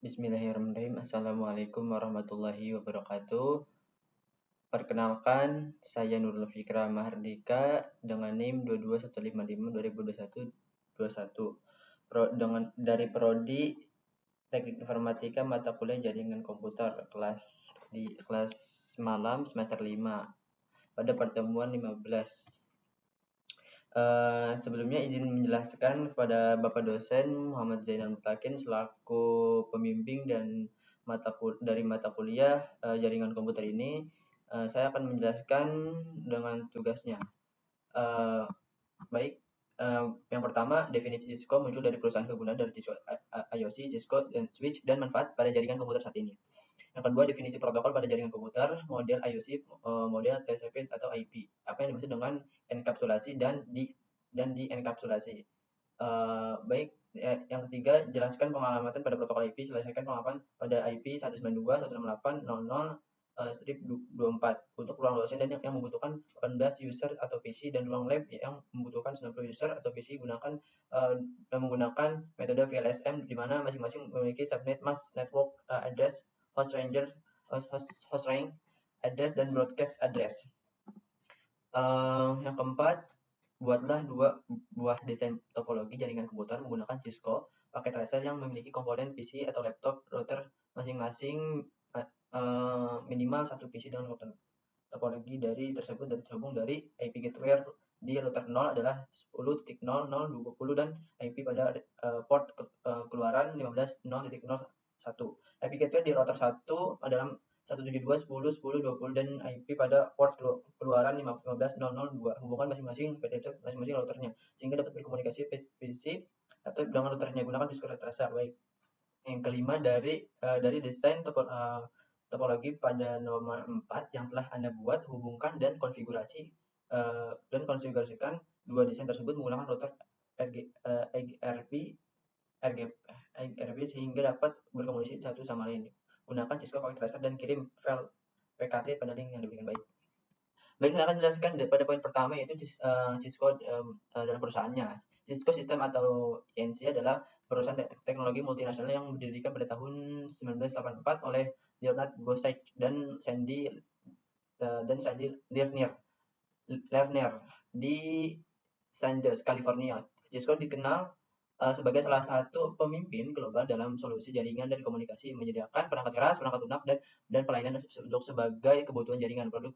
Bismillahirrahmanirrahim. Assalamualaikum warahmatullahi wabarakatuh. Perkenalkan, saya Nurul Fikra Mahardika dengan NIM 22155 2021 dari Prodi Teknik Informatika mata kuliah Jaringan Komputer kelas malam semester 5 pada pertemuan 15. Sebelumnya izin menjelaskan kepada Bapak dosen Muhammad Zainal Mutakin selaku pembimbing dan dari mata kuliah jaringan komputer ini. Saya akan menjelaskan dengan tugasnya. Yang pertama, definisi Cisco muncul dari perusahaan kegunaan dari Cisco IoC, Cisco, dan switch dan manfaat pada jaringan komputer saat ini. Yang kedua, definisi protokol pada jaringan komputer, model IoC, model TCP atau IP. Apa yang dimaksud dengan enkapsulasi dan di-enkapsulasi. Yang ketiga, jelaskan pengamatan pada protokol IP, selesaikan pengamatan pada IP 192.168.0.24 untuk ruang dosen dan yang membutuhkan 18 user atau PC dan ruang lab yang membutuhkan 90 user atau PC menggunakan metode VLSM di mana masing-masing memiliki subnet mask network address, host range address dan broadcast address. Yang keempat, buatlah 2 buah desain topologi jaringan komputer menggunakan Cisco paket tracer yang memiliki komponen PC atau laptop router masing-masing minimal 1 PC dengan router. Topologi tersebut terhubung dari IP gateway di router 0 adalah 10.0.0.20 dan IP pada port keluaran 15.0.0.1. IP gateway di router 1 adalah 172.10.10.20 dan IP pada port keluaran 15.0.0.2. Hubungkan masing-masing routernya sehingga dapat berkomunikasi PC atau dengan routernya. Gunakan Discord tracer. Baik. Yang kelima, dari desain topologi pada nomor 4 yang telah Anda buat, hubungkan dan konfigurasikan dua desain tersebut menggunakan router RGB sehingga dapat berkomunikasi satu sama lain. Gunakan Cisco paket tracer dan kirim file PKT pada link yang diberikan. Baik, saya akan menjelaskan pada poin pertama, yaitu Cisco dalam perusahaannya. Cisco System atau INC adalah perusahaan teknologi multinasional yang didirikan pada tahun 1984 oleh Leonard Bossack dan Sandy Lerner di San Jose, California. Cisco dikenal sebagai salah satu pemimpin global dalam solusi jaringan dan komunikasi, menyediakan perangkat keras, perangkat lunak, dan pelayanan untuk sebagai kebutuhan jaringan. Produk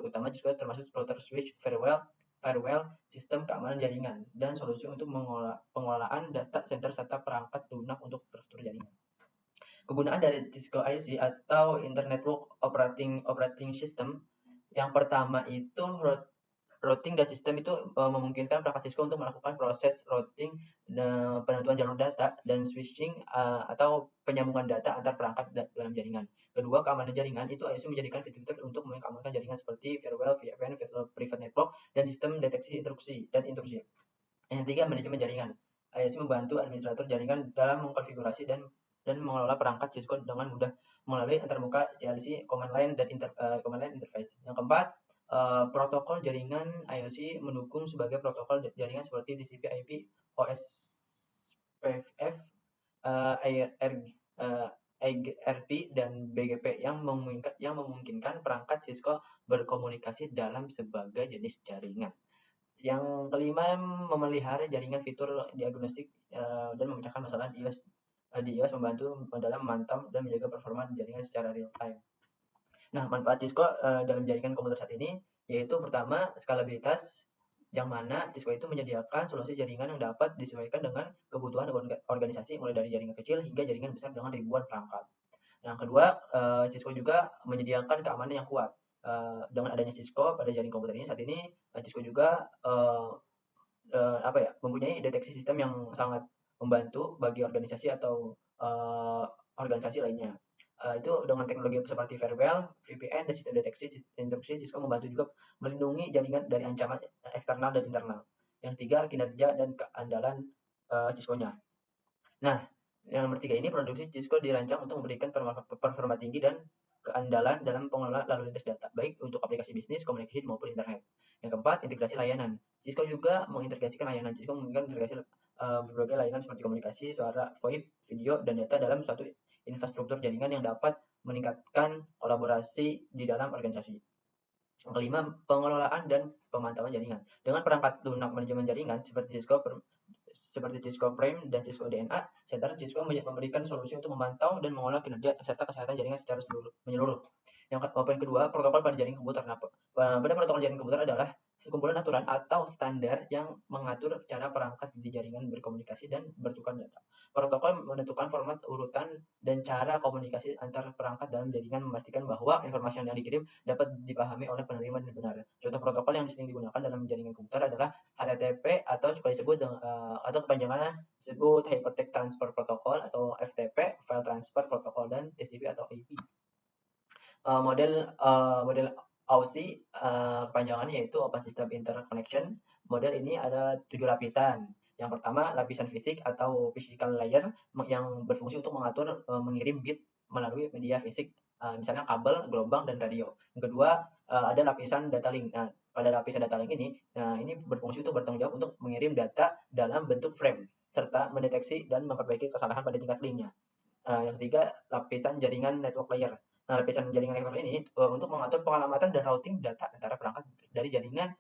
utama Cisco termasuk router, switch, firewall, sistem keamanan jaringan, dan solusi untuk pengelolaan data center serta perangkat lunak untuk infrastruktur jaringan. Kegunaan dari Cisco IoC atau Internet Network Operating System, yang pertama itu routing dan sistem itu memungkinkan perangkat Cisco untuk melakukan proses routing, penentuan jalur data, dan switching atau penyambungan data antar perangkat dalam jaringan. Kedua, keamanan jaringan itu IoC menjadikan fitur-fitur untuk mengamankan jaringan seperti firewall, VPN, virtual private network, dan sistem deteksi intrusi. Yang ketiga, manajemen jaringan. IoC membantu administrator jaringan dalam mengkonfigurasi dan mengelola perangkat Cisco dengan mudah melalui antarmuka CLC, command line, dan command line interface. Yang keempat, protokol jaringan IoC mendukung sebagai protokol jaringan seperti TCP/IP, OSPF, IGRP, dan BGP yang memungkinkan perangkat Cisco berkomunikasi dalam sebagai jenis jaringan. Yang kelima, memelihara jaringan fitur diagnostik dan memecahkan masalah di iOS membantu dalam memantau dan menjaga performa jaringan secara real time. Nah, manfaat Cisco dalam jaringan komputer saat ini yaitu pertama, skalabilitas, yang mana Cisco itu menyediakan solusi jaringan yang dapat disesuaikan dengan kebutuhan organisasi mulai dari jaringan kecil hingga jaringan besar dengan ribuan perangkat. Yang kedua, Cisco juga menyediakan keamanan yang kuat. Dengan adanya Cisco pada jaringan komputer ini saat ini, Cisco juga mempunyai deteksi sistem yang sangat membantu bagi organisasi atau organisasi lainnya. Itu dengan teknologi seperti firewall, VPN, dan sistem deteksi intrusi, Cisco membantu juga melindungi jaringan dari ancaman eksternal dan internal. Yang ketiga, kinerja dan keandalan Cisco-nya. Nah, yang nomor 3 ini, produksi Cisco dirancang untuk memberikan performa tinggi dan keandalan dalam pengelolaan lalu lintas data, baik untuk aplikasi bisnis, komunikasi, maupun internet. Yang keempat, integrasi layanan. Cisco juga mengintegrasikan layanan. Cisco memungkinkan integrasi berbagai layanan seperti komunikasi, suara, VoIP, video, dan data dalam suatu infrastruktur jaringan yang dapat meningkatkan kolaborasi di dalam organisasi. Yang kelima, pengelolaan dan pemantauan jaringan. Dengan perangkat lunak manajemen jaringan seperti Cisco Prime dan Cisco DNA, Center Cisco memberikan solusi untuk memantau dan mengolah kinerja serta kesehatan jaringan secara menyeluruh. Yang poin kedua, protokol pada jaringan komputer. Nah, pada protokol jaringan komputer adalah sekumpulan aturan atau standar yang mengatur cara perangkat di jaringan berkomunikasi dan bertukar data. Protokol menentukan format, urutan, dan cara komunikasi antar perangkat dalam jaringan, memastikan bahwa informasi yang dikirim dapat dipahami oleh penerima dengan benar. Contoh protokol yang sering digunakan dalam jaringan komputer adalah HTTP atau suka disebut atau kepanjangannya disebut Hypertext Transfer Protocol atau FTP, File Transfer Protocol, dan TCP atau IP. Model OSI panjangannya yaitu Open System Interconnection. Model ini ada 7 lapisan. Yang pertama, lapisan fisik atau physical layer yang berfungsi untuk mengatur mengirim bit melalui media fisik, misalnya kabel, gelombang, dan radio. Yang kedua, ada lapisan data link. Nah, pada lapisan data link ini, ini berfungsi untuk bertanggung jawab untuk mengirim data dalam bentuk frame serta mendeteksi dan memperbaiki kesalahan pada tingkat linknya. Yang ketiga, lapisan jaringan network layer. Nah, lapisan jaringan network ini untuk mengatur pengalamatan dan routing data antara perangkat dari jaringan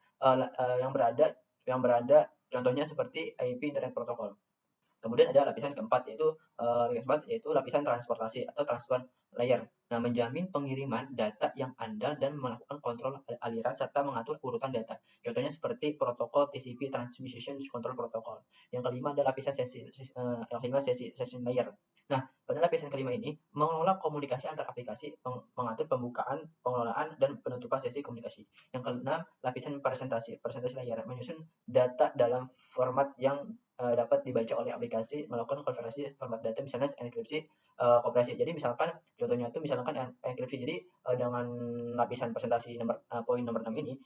yang berada contohnya seperti IP Internet Protocol. Kemudian ada lapisan keempat yaitu lapisan transportasi atau transfer layer. Nah, menjamin pengiriman data yang andal dan melakukan kontrol aliran serta mengatur urutan data. Contohnya seperti protokol TCP Transmission Control Protocol. Yang kelima ada lapisan session layer. Nah, pada lapisan kelima ini mengelola komunikasi antar aplikasi, mengatur pembukaan, pengelolaan, dan penutupan sesi komunikasi. Yang keenam, lapisan presentasi layer menyusun data dalam format yang dapat dibaca oleh aplikasi, melakukan konversi format data, misalnya enkripsi, kopresi. Jadi misalkan contohnya itu misalkan enkripsi. Jadi dengan lapisan presentasi poin nomor 6 ini,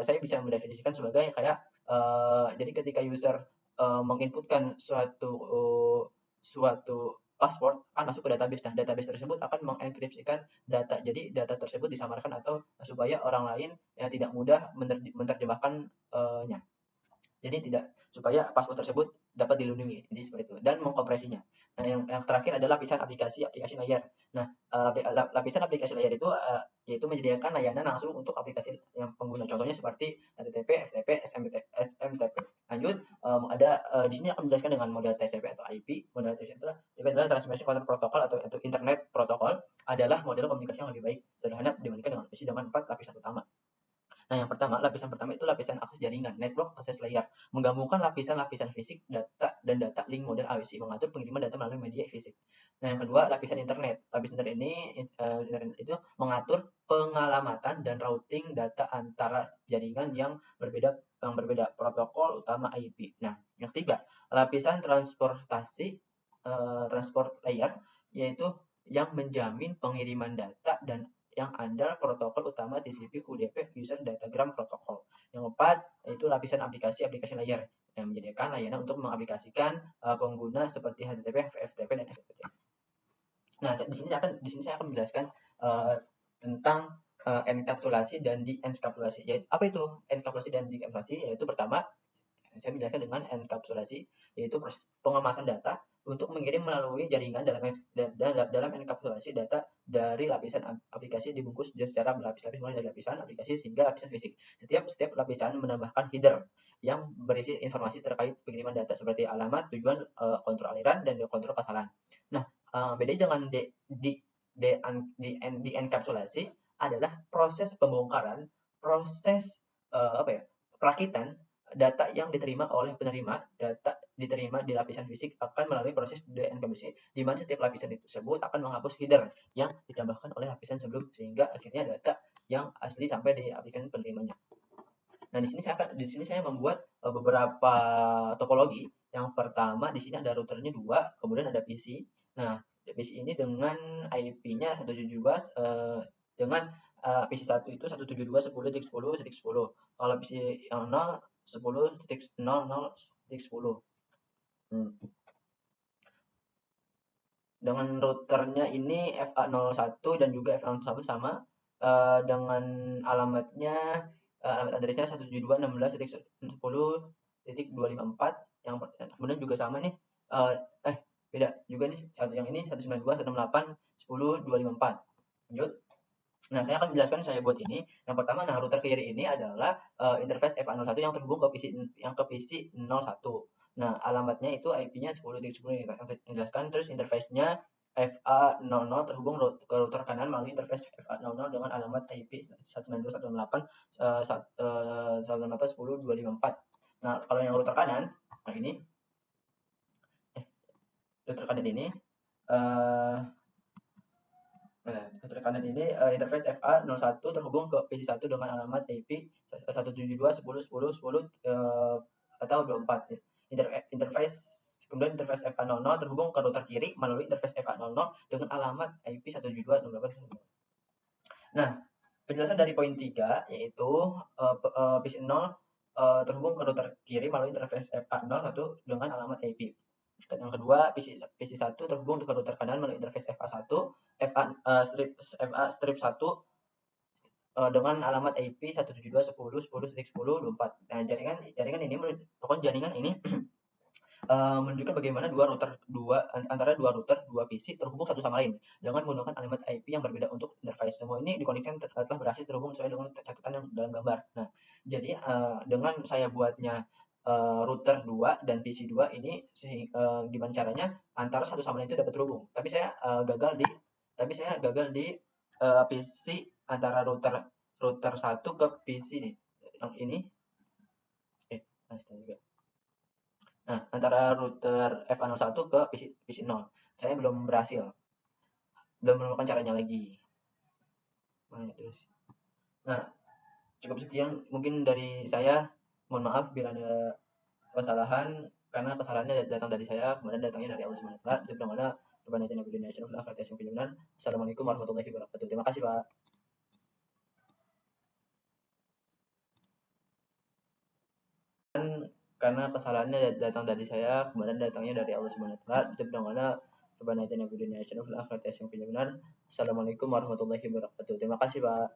saya bisa mendefinisikan sebagai kayak jadi ketika user menginputkan suatu password akan masuk ke database. Nah, database tersebut akan mengenkripsikan data. Jadi data tersebut disamarkan atau supaya orang lain yang tidak mudah menerjemahkannya. Jadi tidak supaya password tersebut dapat dilindungi. Jadi seperti itu dan mengkompresinya. Nah, yang terakhir adalah lapisan aplikasi layer. Nah, lapisan aplikasi layer itu yaitu menyediakan layanan langsung untuk aplikasi yang pengguna. Contohnya seperti HTTP, FTP, SMTP. Lanjut, di sini akan menjelaskan dengan model TCP atau IP. Model TCP adalah Transmission Control Protocol atau Internet Protocol, adalah model komunikasi yang lebih baik sederhana dibandingkan dengan 4 lapisan utama. Nah, yang pertama, lapisan pertama itu lapisan akses jaringan, network access layer, menggabungkan lapisan-lapisan fisik, data, dan data link model AOC, mengatur pengiriman data melalui media fisik. Nah, yang kedua, lapisan internet. Lapisan internet ini internet itu mengatur pengalamatan dan routing data antara jaringan yang berbeda, protokol utama IP. Nah, yang ketiga, lapisan transportasi transport layer, yaitu yang menjamin pengiriman data dan yang andal protokol utama TCP UDP User Datagram Protocol. Yang keempat yaitu lapisan aplikasi layer yang menyediakan layanan untuk mengaplikasikan pengguna seperti HTTP, FTP, dan SMTP. Nah, di sini saya akan menjelaskan tentang enkapsulasi dan dienkapsulasi. Yaitu apa itu enkapsulasi dan dienkapsulasi? Yaitu pertama, saya menjelaskan dengan enkapsulasi, yaitu proses pengemasan data untuk mengirim melalui jaringan dalam enkapsulasi data dari lapisan aplikasi dibungkus secara berlapis-lapis mulai dari lapisan aplikasi hingga lapisan fisik. Setiap lapisan menambahkan header yang berisi informasi terkait pengiriman data seperti alamat, tujuan, kontrol aliran, dan kontrol kesalahan. Nah, bedanya dengan di enkapsulasi adalah proses pembongkaran, proses perakitan data yang diterima oleh penerima, data diterima di lapisan fisik akan melalui proses dienkapsulasi, di mana setiap lapisan tersebut akan menghapus header yang ditambahkan oleh lapisan sebelum, sehingga akhirnya data yang asli sampai di aplikasi penerimanya. Nah, di sini saya membuat beberapa topologi. Yang pertama di sini ada routernya 2, kemudian ada PC. Nah, PC ini dengan IP-nya 172 dengan PC 1 itu 172.10.10.10. Kalau PC yang 0 10.00.10. Dengan routernya ini FA01 dan juga FA01 sama, dengan alamatnya alamat addressnya 172.16.10.254, yang kemudian juga sama nih, beda juga nih, satu yang ini 192, 168, 10, 254. Lanjut. Nah, saya akan menjelaskan saya buat ini. Yang pertama, nah router ke kiri ini adalah interface FA01 yang terhubung ke PC 01. Nah, alamatnya itu IP-nya 10.10 yang jelaskan. Terus interface-nya FA00 terhubung ke router kanan melalui interface FA00 dengan alamat IP 192.168.168.10.254. Nah, kalau yang router kanan, nah ini router kanan ini router kanan ini interface FA01 terhubung ke PC1 dengan alamat IP 172.10.10.10 atau 24. Interface kemudian interface FA00 terhubung ke router kiri melalui interface FA00 dengan alamat IP 172.16. Nah, penjelasan dari poin 3 yaitu PC0 terhubung ke router kiri melalui interface FA01 dengan alamat IP. Dan yang kedua, PC1 terhubung ke router kanan melalui interface FA1 FA strip 1 dengan alamat IP 172.10.10.10.24. Nah, jaringan ini menunjukkan bagaimana antara dua router, dua PC terhubung satu sama lain dengan menggunakan alamat IP yang berbeda untuk interface. Semua ini dikoneksikan telah berhasil terhubung sesuai dengan catatan yang dalam gambar. Nah, jadi dengan saya buatnya router 2 dan PC 2 ini gimana caranya antara satu sama lain itu dapat terhubung. Tapi saya gagal di PC antara router 1 ke PC nih. Yang ini astaga. Nah, antara router FA01 ke PC 0. Saya belum menemukan caranya lagi. Mana terus. Nah, cukup sekian mungkin dari saya. Mohon maaf bila ada kesalahan karena kesalahannya datang dari saya, kemudian datangnya dari Allah Subhanahu wa taala. Assalamualaikum warahmatullahi wabarakatuh. Terima kasih, Pak. Karena kesalahannya datang dari saya, kemudian datangnya dari Allah Subhanahu wa taala. Assalamualaikum warahmatullahi wabarakatuh. Terima kasih, Pak.